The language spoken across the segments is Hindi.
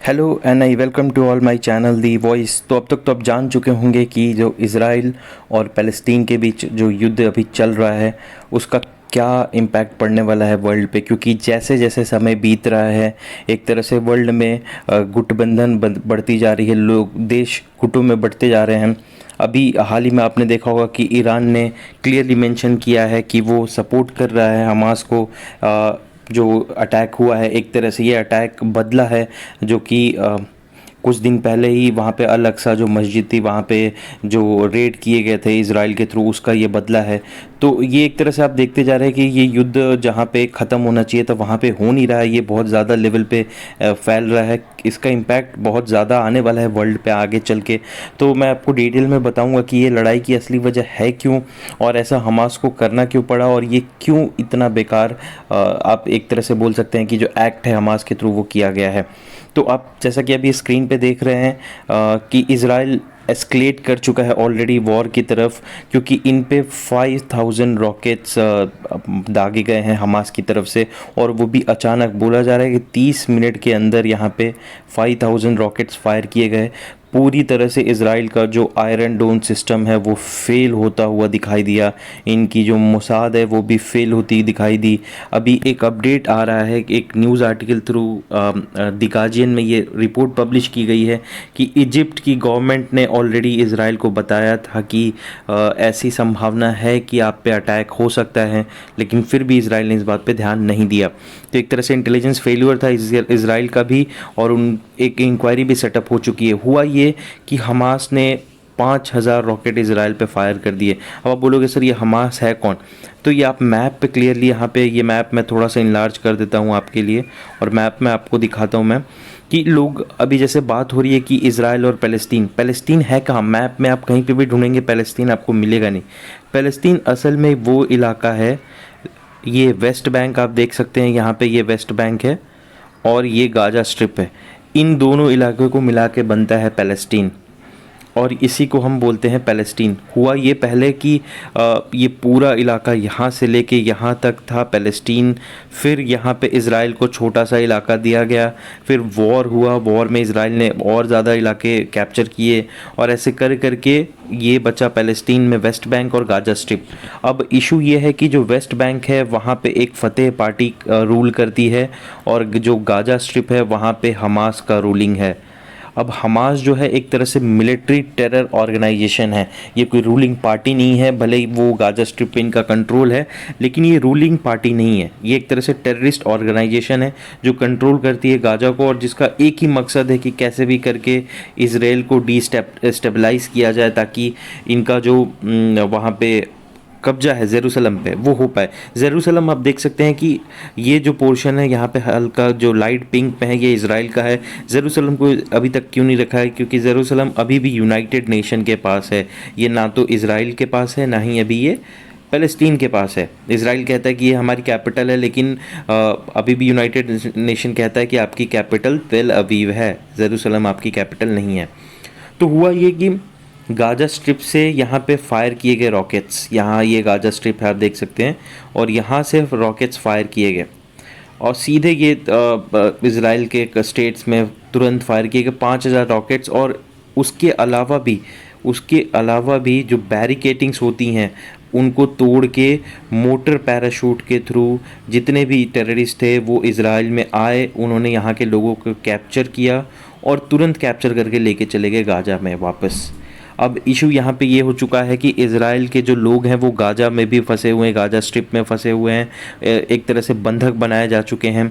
Hello and I welcome to all my channel the voice. तो अब तक तो आप जान चुके होंगे कि जो इज़राइल और फ़लस्तीन के बीच जो युद्ध अभी चल रहा है उसका क्या इम्पैक्ट पड़ने वाला है वर्ल्ड पे, क्योंकि जैसे जैसे समय बीत रहा है एक तरह से वर्ल्ड में गुटबंधन बढ़ती जा रही है, लोग देश गुटों में बढ़ते जा रहे हैं। अभी हाल ही में आपने देखा होगा कि ईरान ने क्लियरली मेंशन किया है कि वो सपोर्ट कर रहा है हमास को। जो अटैक हुआ है एक तरह से ये अटैक बदला है, जो कि कुछ दिन पहले ही वहाँ पे अल अक्सा जो मस्जिद थी वहाँ पे जो रेड किए गए थे इज़राइल के थ्रू, उसका ये बदला है। तो ये एक तरह से आप देखते जा रहे हैं कि ये युद्ध जहाँ पे ख़त्म होना चाहिए था वहाँ पे हो नहीं रहा है, ये बहुत ज़्यादा लेवल पे फैल रहा है। इसका इम्पैक्ट बहुत ज़्यादा आने वाला है वर्ल्ड पे आगे चल के। तो मैं आपको डिटेल में बताऊँगा कि ये लड़ाई की असली वजह है क्यों, और ऐसा हमास को करना क्यों पड़ा, और ये क्यों इतना बेकार आप एक तरह से बोल सकते हैं कि जो एक्ट है हमास के थ्रू वो किया गया है। तो आप जैसा कि अभी स्क्रीन पे देख रहे हैं कि इज़राइल एस्केलेट कर चुका है ऑलरेडी वॉर की तरफ, क्योंकि इन पे 5000 रॉकेट्स दागे गए हैं हमास की तरफ से। और वो भी अचानक, बोला जा रहा है कि 30 मिनट के अंदर यहाँ पे 5000 रॉकेट्स फायर किए गए। पूरी तरह से इज़राइल का जो आयरन डोम सिस्टम है वो फेल होता हुआ दिखाई दिया, इनकी जो मोसाद है वो भी फेल होती दिखाई दी। अभी एक अपडेट आ रहा है, एक news article through the guardian में ये रिपोर्ट पब्लिश की गई है कि इजिप्ट की गवर्नमेंट ने ऑलरेडी इज़राइल को बताया था कि ऐसी संभावना है कि आप पे अटैक हो सकता है, लेकिन फिर भी इज़राइल ने इस बात पे ध्यान नहीं दिया। तो एक तरह से इंटेलिजेंस फेलियर था इज़राइल का भी, और उन एक इंक्वायरी भी सेटअप हो चुकी है। हुआ ये कि हमास ने 5000 रॉकेट इज़राइल पे फायर कर दिए। अब आप बोलोगे सर ये हमास है कौन, तो ये आप मैप पे क्लियरली, यहाँ पे ये मैप मैं थोड़ा सा इनलार्ज कर देता हूँ आपके लिए, और मैप में आपको दिखाता हूँ मैं कि लोग अभी जैसे बात हो रही है कि इज़राइल और फ़लस्तीन है कहाँ। मैप में आप कहीं पे भी ढूंढेंगे फ़लस्तीन आपको मिलेगा नहीं। फ़लस्तीन असल में वो इलाका है, ये वेस्ट बैंक आप देख सकते हैं, यहाँ पे ये वेस्ट बैंक है और ये गाजा स्ट्रिप है। इन दोनों इलाकों को मिला के बनता है फ़लस्तीन, और इसी को हम बोलते हैं फ़लस्तीन। हुआ ये पहले कि ये पूरा इलाका यहाँ से लेके यहाँ तक था फ़लस्तीन, फिर यहाँ पे इज़राइल को छोटा सा इलाका दिया गया, फिर वॉर हुआ, वॉर में इज़राइल ने और ज़्यादा इलाके कैप्चर किए, और ऐसे कर करके ये बचा फ़लस्तीन में वेस्ट बैंक और गाजा स्ट्रिप। अब इशू ये है कि जो वेस्ट बैंक है वहाँ पे एक फ़तेह पार्टी रूल करती है, और जो गाजा स्ट्रिप है वहाँ पे हमास का रूलिंग है। अब हमास जो है एक तरह से मिलिट्री टेरर ऑर्गेनाइजेशन है, ये कोई रूलिंग पार्टी नहीं है। भले ही वो गाजा स्ट्रिप पे इनका कंट्रोल है, लेकिन ये रूलिंग पार्टी नहीं है। ये एक तरह से टेररिस्ट ऑर्गेनाइजेशन है जो कंट्रोल करती है गाजा को, और जिसका एक ही मकसद है कि कैसे भी करके इसराइल को डिस्टेबलाइज किया जाए, ताकि इनका जो वहाँ पे कब्जा है जेरूसलम पे वो हो पाए। जेरूसलम आप देख सकते हैं कि ये जो पोर्शन है यहाँ पे हल्का जो लाइट पिंक पे है ये इज़राइल का है। जेरूसलम को अभी तक क्यों नहीं रखा है, क्योंकि जेरूसलम अभी भी यूनाइटेड नेशन के पास है, ये ना तो इज़राइल के पास है ना ही अभी ये फ़लस्तीन के पास है। इज़राइल कहता है कि ये हमारी कैपिटल है, लेकिन अभी भी यूनाइटेड नेशन कहता है कि आपकी कैपिटल तेल अवीव है, जेरूसलम आपकी कैपिटल नहीं है। तो हुआ ये कि गाजा स्ट्रिप से यहाँ पे फायर किए गए रॉकेट्स, यहाँ ये गाजा स्ट्रिप है आप देख सकते हैं, और यहाँ से रॉकेट्स फायर किए गए और सीधे ये इज़राइल के स्टेट्स में तुरंत फायर किए गए 5000 रॉकेट्स। और उसके अलावा भी जो बैरिकेटिंग्स होती हैं उनको तोड़ के मोटर पैराशूट के थ्रू जितने भी टेररिस्ट थे वो इज़राइल में आए, उन्होंने यहाँ के लोगों को कैप्चर किया और तुरंत कैप्चर करके लेके चले गए गाजा में वापस। अब इशू यहाँ पे ये हो चुका है कि इज़राइल के जो लोग हैं वो गाजा में भी फंसे हुए हैं, गाजा स्ट्रिप में फंसे हुए हैं, एक तरह से बंधक बनाए जा चुके हैं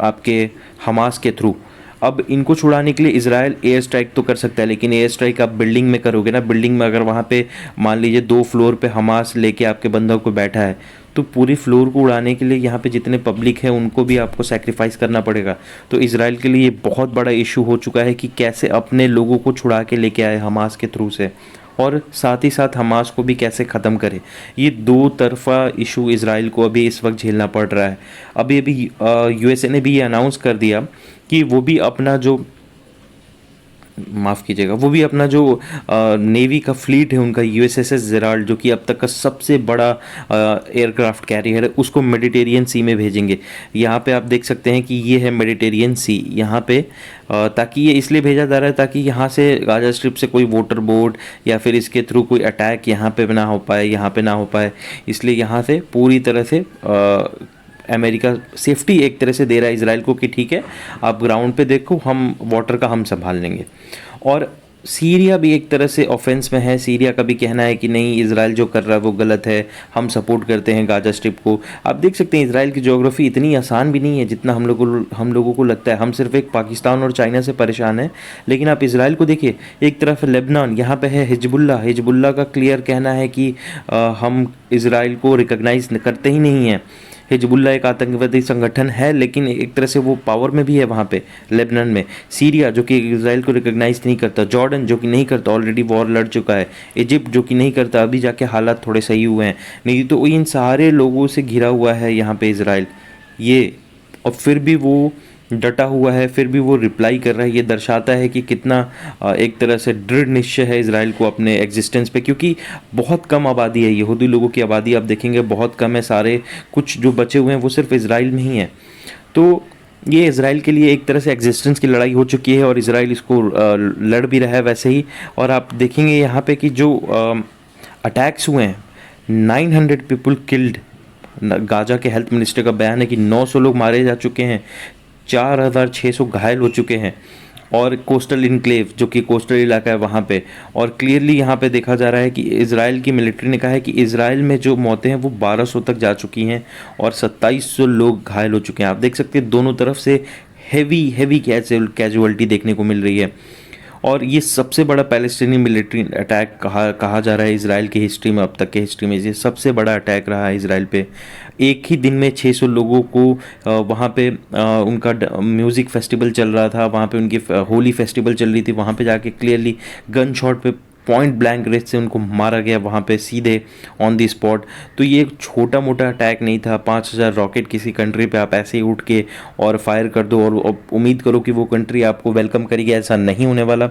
आपके हमास के थ्रू। अब इनको छुड़ाने के लिए इज़राइल एयर स्ट्राइक तो कर सकता है, लेकिन एयर स्ट्राइक आप बिल्डिंग में करोगे ना, बिल्डिंग में अगर वहाँ पे मान लीजिए 2 फ्लोर पे हमास लेके आपके बंधक को बैठा है, तो पूरी फ्लोर को उड़ाने के लिए यहाँ पे जितने पब्लिक है उनको भी आपको सैक्रिफाइस करना पड़ेगा। तो इज़राइल के लिए ये बहुत बड़ा इशू हो चुका है कि कैसे अपने लोगों को छुड़ा के लेके आए हमास के थ्रू से, और साथ ही साथ हमास को भी कैसे ख़त्म करे। ये दो तरफा इशू इज़राइल को अभी इस वक्त झेलना पड़ रहा है। अभी यूएसए ने भी ये अनाउंस कर दिया कि वो भी अपना जो माफ़ कीजिएगा, वो भी अपना जो नेवी का फ्लीट है उनका यूएसएस जेराल्ड, जो कि अब तक का सबसे बड़ा एयरक्राफ्ट कैरियर है, उसको मेडिटेरियन सी में भेजेंगे। यहाँ पे आप देख सकते हैं कि ये है मेडिटेरियन सी यहाँ पे, ताकि ये इसलिए भेजा जा रहा है ताकि यहाँ से गाजा स्ट्रिप से कोई वाटर बोट या फिर इसके थ्रू कोई अटैक यहाँ पे ना हो पाए, यहाँ पे ना हो पाए। इसलिए यहाँ से पूरी तरह से अमेरिका सेफ्टी एक तरह से दे रहा है इसराइल को कि ठीक है, आप ग्राउंड पे देखो, हम वाटर का हम संभाल लेंगे। और सीरिया भी एक तरह से ऑफेंस में है। सीरिया का भी कहना है कि नहीं, इसराइल जो कर रहा है वो गलत है, हम सपोर्ट करते हैं गाजा स्ट्रिप को। आप देख सकते हैं इसराइल की ज्योग्राफी इतनी आसान भी नहीं है जितना हम लोगों को लगता है। हम सिर्फ एक पाकिस्तान और चाइना से परेशान हैं, लेकिन आप इसराइल को देखिए, एक तरफ लेबनान, यहाँ पे है हिजबुल्ला। हिजबुल्ला का क्लियर कहना है कि हम इसराइल को रिकॉग्नाइज करते ही नहीं हैं। हिजबुल्ला एक आतंकवादी संगठन है, लेकिन एक तरह से वो पावर में भी है वहाँ पे लेबनान में। सीरिया जो कि इसराइल को रिकॉग्नाइज नहीं करता, जॉर्डन जो कि नहीं करता, ऑलरेडी वॉर लड़ चुका है, इजिप्ट जो कि नहीं करता, अभी जाके हालात थोड़े सही हुए हैं, नहीं तो इन सारे लोगों से घिरा हुआ है यहाँ पे इसराइल ये। और फिर भी वो डटा हुआ है, फिर भी वो रिप्लाई कर रहा है। ये दर्शाता है कि कितना एक तरह से दृढ़ निश्चय है इसराइल को अपने एग्जिस्टेंस पे, क्योंकि बहुत कम आबादी है, यहूदी लोगों की आबादी आप देखेंगे बहुत कम है। सारे कुछ जो बचे हुए हैं वो सिर्फ इसराइल में ही हैं। तो ये इसराइल के लिए एक तरह से एग्जिस्टेंस की लड़ाई हो चुकी है और इसराइल इसको लड़ भी रहा है वैसे ही। और आप देखेंगे यहाँ पे कि जो अटैक्स हुए हैं, 900 पीपल किल्ड। गाजा के हेल्थ मिनिस्टर का बयान है कि 900 लोग मारे जा चुके हैं, 4600 घायल हो चुके हैं। और कोस्टल इनक्लेव जो कि कोस्टल इलाका है वहाँ पे, और क्लियरली यहाँ पे देखा जा रहा है कि इसराइल की मिलिट्री ने कहा है कि इसराइल में जो मौतें हैं वो 1200 तक जा चुकी हैं और 2700 लोग घायल हो चुके हैं। आप देख सकते हैं दोनों तरफ से हैवी कैजुअलिटी देखने को मिल रही है। और ये सबसे बड़ा पैलेस्टीनी मिलिट्री अटैक कहा जा रहा है इसराइल की हिस्ट्री में, अब तक के हिस्ट्री में ये सबसे बड़ा अटैक रहा है इसराइल पे। एक ही दिन में 600 लोगों को वहाँ पे उनका म्यूज़िक फेस्टिवल चल रहा था, वहाँ पे उनकी होली फेस्टिवल चल रही थी, वहाँ पे जाके क्लियरली गन शॉट पे पॉइंट ब्लैंक रेंज से उनको मारा गया वहाँ पे सीधे ऑन दी स्पॉट। तो ये एक छोटा मोटा अटैक नहीं था। 5000 रॉकेट किसी कंट्री पे आप ऐसे ही उठ के और फायर कर दो और उम्मीद करो कि वो कंट्री आपको वेलकम करेगी, ऐसा नहीं होने वाला।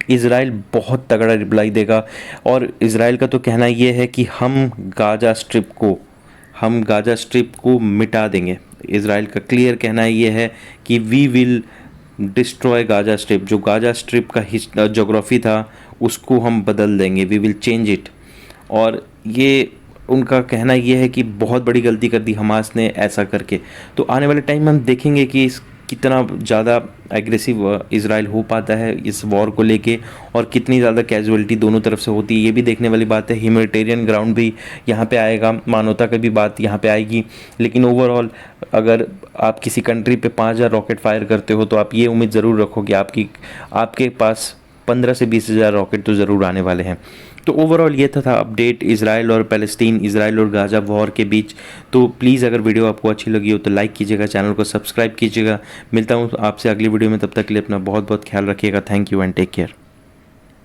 इसराइल बहुत तगड़ा रिप्लाई देगा। और इसराइल का तो कहना ये है कि हम गाजा स्ट्रिप को मिटा देंगे। इसराइल का क्लियर कहना ये है कि we will destroy Gaza strip. जो गाजा स्ट्रिप का ज्योग्राफी था उसको हम बदल देंगे, वी विल चेंज इट। और ये उनका कहना ये है कि बहुत बड़ी गलती कर दी हमास ने ऐसा करके। तो आने वाले टाइम में हम देखेंगे कि कितना ज़्यादा एग्रेसिव इसराइल हो पाता है इस वॉर को लेके, और कितनी ज़्यादा कैजुअलिटी दोनों तरफ से होती है, ये भी देखने वाली बात है। ह्यूमैनिटेरियन ग्राउंड भी यहाँ पे आएगा, मानवता की भी बात यहाँ पे आएगी। लेकिन ओवरऑल अगर आप किसी कंट्री पे 5000 रॉकेट फायर करते हो तो आप ये उम्मीद ज़रूर रखो कि आपके पास 15 से 20,000 रॉकेट तो ज़रूर आने वाले हैं। तो ओवरऑल ये था अपडेट इसराइल और पैलेस्टीन, इसराइल और गाजा वॉर के बीच। तो प्लीज़ अगर वीडियो आपको अच्छी लगी हो तो लाइक कीजिएगा, चैनल को सब्सक्राइब कीजिएगा। मिलता हूँ आपसे अगली वीडियो में, तब तक के लिए अपना बहुत बहुत ख्याल रखिएगा। Thank you and take care.